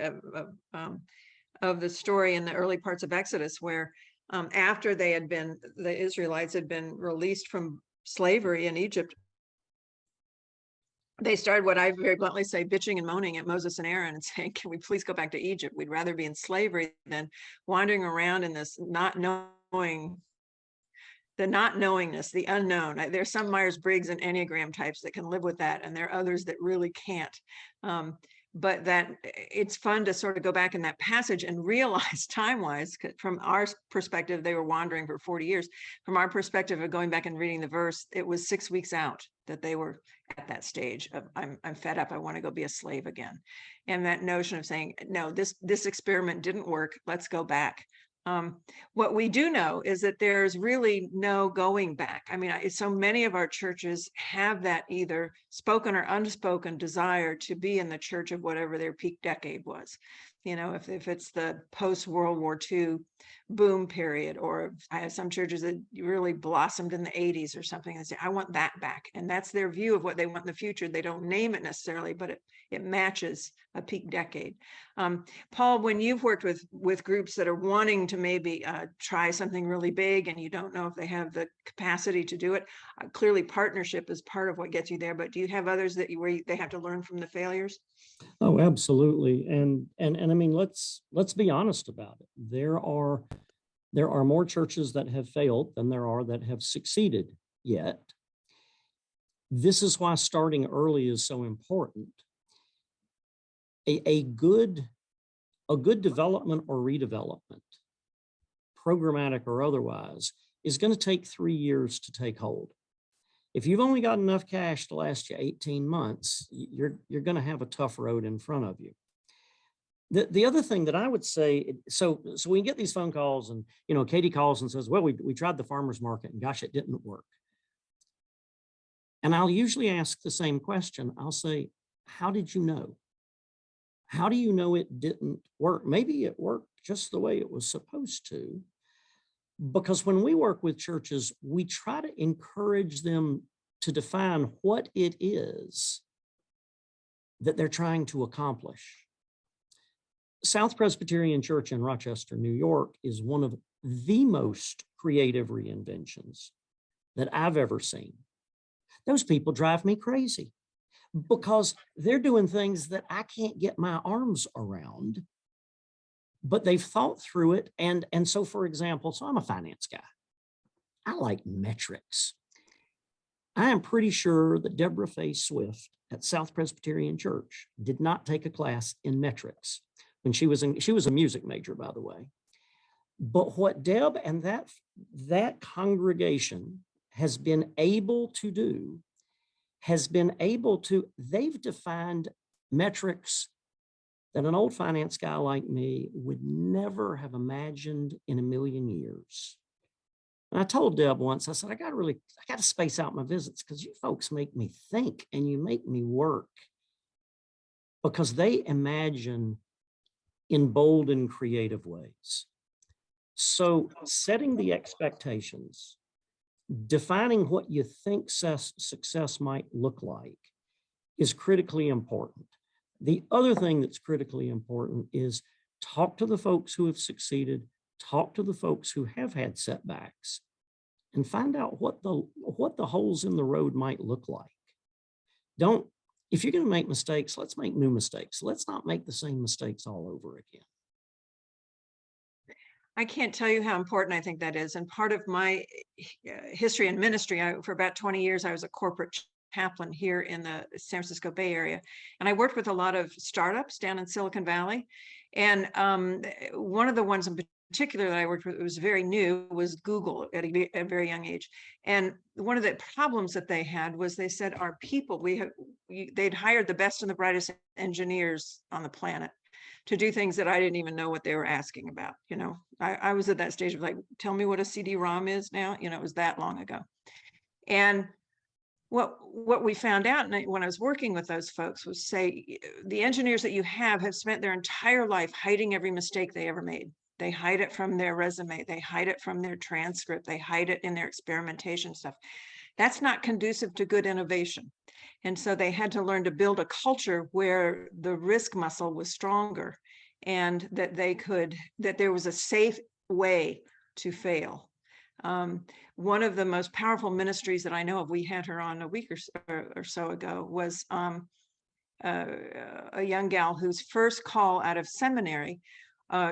of the story in the early parts of Exodus, where after the Israelites had been released from slavery in Egypt, they started what I very bluntly say, bitching and moaning at Moses and Aaron and saying, can we please go back to Egypt? We'd rather be in slavery than wandering around in this not knowingness, the unknown. There's some Myers-Briggs and Enneagram types that can live with that, and there are others that really can't. But that it's fun to sort of go back in that passage and realize time-wise, from our perspective, they were wandering for 40 years. From our perspective of going back and reading the verse, it was 6 weeks out that they were at that stage of, I'm fed up, I want to go be a slave again. And that notion of saying, no, this experiment didn't work, let's go back. What we do know is that there's really no going back. I mean, so many of our churches have that either spoken or unspoken desire to be in the church of whatever their peak decade was. You know, if it's the post-World War II boom period, or I have some churches that really blossomed in the 80s or something, and say, I want that back. And that's their view of what they want in the future. They don't name it necessarily, but it matches a peak decade. Paul, when you've worked with groups that are wanting to maybe try something really big and you don't know if they have the capacity to do it, clearly partnership is part of what gets you there, but do you have others where they have to learn from the failures? Oh, absolutely. And I mean, let's be honest about it. There are more churches that have failed than there are that have succeeded yet. This is why starting early is so important. A good development or redevelopment, programmatic or otherwise, is going to take 3 years to take hold. If you've only got enough cash to last you 18 months, you're going to have a tough road in front of you. The other thing that I would say, so we get these phone calls, and Katie calls and says, well, we tried the farmer's market and gosh, it didn't work. And I'll usually ask the same question. I'll say, how did you know? How do you know it didn't work? Maybe it worked just the way it was supposed to. Because when we work with churches, we try to encourage them to define what it is that they're trying to accomplish. South Presbyterian Church in Rochester, New York is one of the most creative reinventions that I've ever seen. Those people drive me crazy because they're doing things that I can't get my arms around, but they've thought through it. And so, for example, so I'm a finance guy. I like metrics. I am pretty sure that Deborah Faye Swift at South Presbyterian Church did not take a class in metrics when she was a music major, by the way. But what Deb and that congregation has been able to do they've defined metrics that an old finance guy like me would never have imagined in a million years. And I told Deb once, I said, I got to space out my visits because you folks make me think and you make me work, because they imagine in bold and creative ways. So setting the expectations, defining what you think success might look like is critically important. The other thing that's critically important is talk to the folks who have succeeded, talk to the folks who have had setbacks, and find out what the holes in the road might look like. If you're going to make mistakes, let's make new mistakes. Let's not make the same mistakes all over again. I can't tell you how important I think that is. And part of my history and ministry, for about 20 years, I was a corporate chaplain here in the San Francisco Bay Area. And I worked with a lot of startups down in Silicon Valley. And one of the ones in particular that I worked with, it was very new, was Google at a very young age. And one of the problems that they had was they said, our people, they'd hired the best and the brightest engineers on the planet to do things that I didn't even know what they were asking about. I was at that stage of like, tell me what a CD-ROM is now. It was that long ago. And what we found out when I was working with those folks was, say, the engineers that you have spent their entire life hiding every mistake they ever made. They hide it from their resume. They hide it from their transcript. They hide it in their experimentation stuff. That's not conducive to good innovation. And so they had to learn to build a culture where the risk muscle was stronger, and that there was a safe way to fail. One of the most powerful ministries that I know of, we had her on a week or so ago, was a young gal whose first call out of seminary,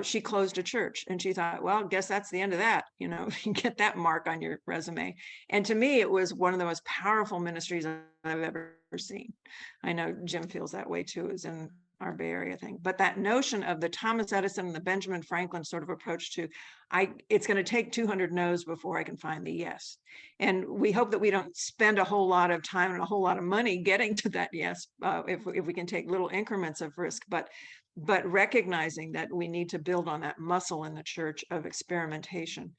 she closed a church, and she thought, well, I guess that's the end of that. You know, you get that mark on your resume. And to me, it was one of the most powerful ministries I've ever seen. I know Jim feels that way too, is in our Bay Area thing. But that notion of the Thomas Edison and the Benjamin Franklin sort of approach to, it's going to take 200 no's before I can find the yes. And we hope that we don't spend a whole lot of time and a whole lot of money getting to that yes, if we can take little increments of risk, but recognizing that we need to build on that muscle in the church of experimentation.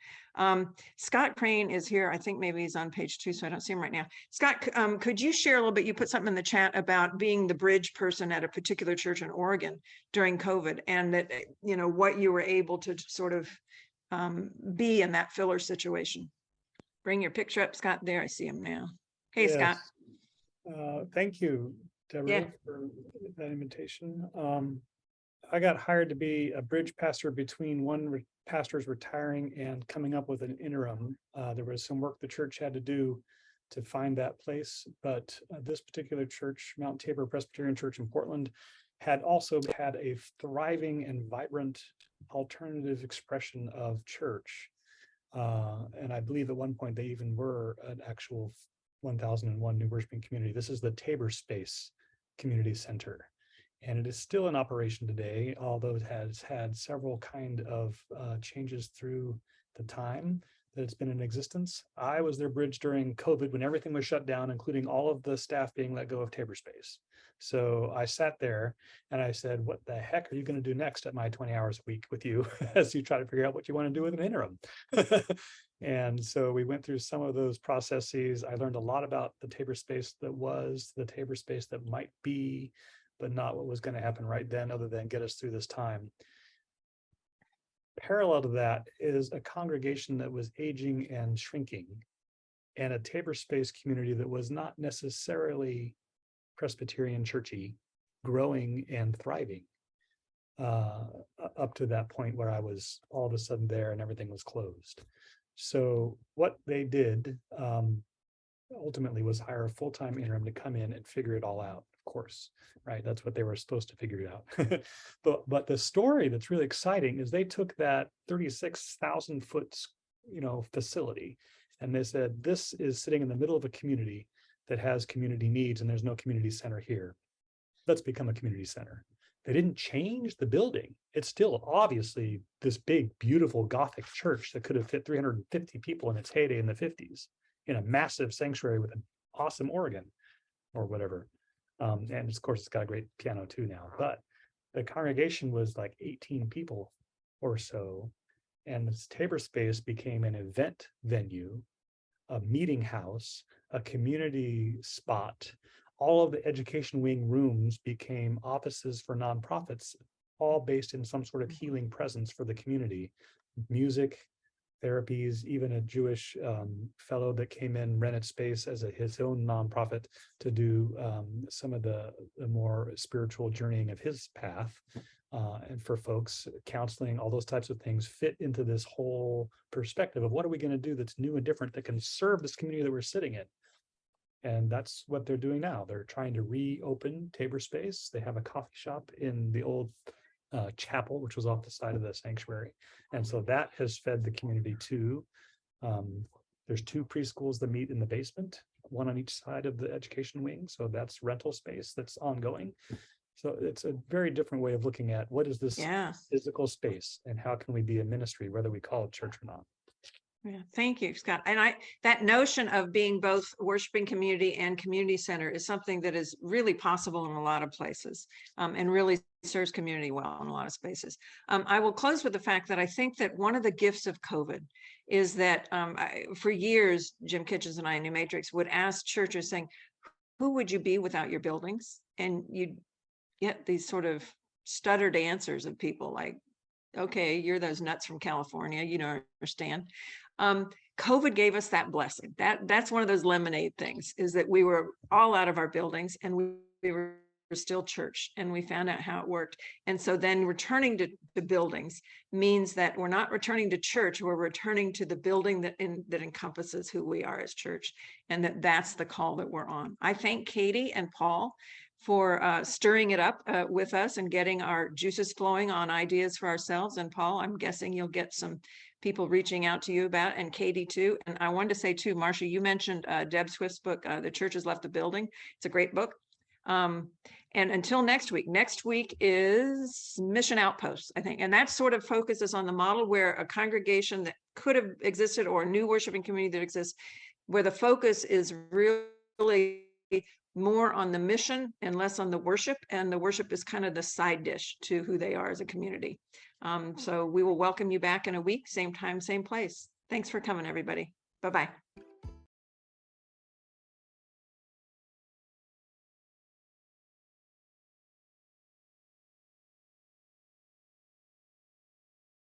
Scott Crane is here. I think maybe he's on page 2, so I don't see him right now. Scott, could you share a little bit? You put something in the chat about being the bridge person at a particular church in Oregon during COVID, and that, you know, what you were able to sort of be in that filler situation. Bring your picture up, Scott. There, I see him now. Hey, Scott. Thank you, Deborah, for that invitation. I got hired to be a bridge pastor between one pastor's retiring and coming up with an interim. There was some work the church had to do to find that place, but this particular church, Mount Tabor Presbyterian Church in Portland, had also had a thriving and vibrant alternative expression of church. And I believe at one point they even were an actual 1001 new worshiping community. This is the Tabor Space Community Center. And it is still in operation today, although it has had several kind of changes through the time that it's been in existence. I was their bridge during COVID when everything was shut down, including all of the staff being let go of Tabor Space. So I sat there and I said, what the heck are you going to do next at my 20 hours a week with you as you try to figure out what you want to do with an interim? And so we went through some of those processes. I learned a lot about the Tabor Space that was, the Tabor Space that might be, but not what was going to happen right then, other than get us through this time. Parallel to that is a congregation that was aging and shrinking, and a Tabor Space community that was not necessarily Presbyterian churchy, growing and thriving up to that point where I was all of a sudden there and everything was closed. So what they did ultimately was hire a full-time interim to come in and figure it all out. Of course, right? That's what they were supposed to figure it out. but the story that's really exciting is they took that 36,000 foot, facility, and they said, this is sitting in the middle of a community that has community needs, and there's no community center here. Let's become a community center. They didn't change the building. It's still obviously this big, beautiful Gothic church that could have fit 350 people in its heyday in the 50s in a massive sanctuary with an awesome organ or whatever. And of course, it's got a great piano too now, but the congregation was like 18 people or so. And this Tabor Space became an event venue, a meeting house, a community spot. All of the education wing rooms became offices for nonprofits, all based in some sort of healing presence for the community. Music, therapies, even a Jewish fellow that came in, rented space as his own nonprofit to do some of the more spiritual journeying of his path. And for folks, counseling, all those types of things fit into this whole perspective of what are we going to do that's new and different that can serve this community that we're sitting in. And that's what they're doing now. They're trying to reopen Tabor Space. They have a coffee shop in the old chapel, which was off the side of the sanctuary. And so that has fed the community too. There's 2 preschools that meet in the basement, one on each side of the education wing. So that's rental space that's ongoing. So it's a very different way of looking at what is this physical space and how can we be a ministry, whether we call it church or not. Yeah, thank you, Scott. And that notion of being both worshiping community and community center is something that is really possible in a lot of places, and really serves community well in a lot of spaces. I will close with the fact that I think that one of the gifts of COVID is that for years, Jim Kitchens and I in PneuMatrix would ask churches saying, who would you be without your buildings? And you'd get these sort of stuttered answers of people like, okay, you're those nuts from California, you don't understand. COVID gave us that blessing. That's one of those lemonade things, is that we were all out of our buildings and we were still church, and we found out how it worked. And so then returning to buildings means that we're not returning to church, we're returning to the building that encompasses who we are as church, and that's the call that we're on. I thank Katie and Paul for stirring it up with us and getting our juices flowing on ideas for ourselves. And Paul, I'm guessing you'll get some people reaching out to you about, and Katie too. And I wanted to say too, Marcia, you mentioned Deb Swift's book, The Church Has Left the Building. It's a great book. And until next week is Mission Outposts, I think. And that sort of focuses on the model where a congregation that could have existed, or a new worshiping community that exists, where the focus is really more on the mission and less on the worship. And the worship is kind of the side dish to who they are as a community. So we will welcome you back in a week, same time, same place. Thanks for coming, everybody. Bye-bye.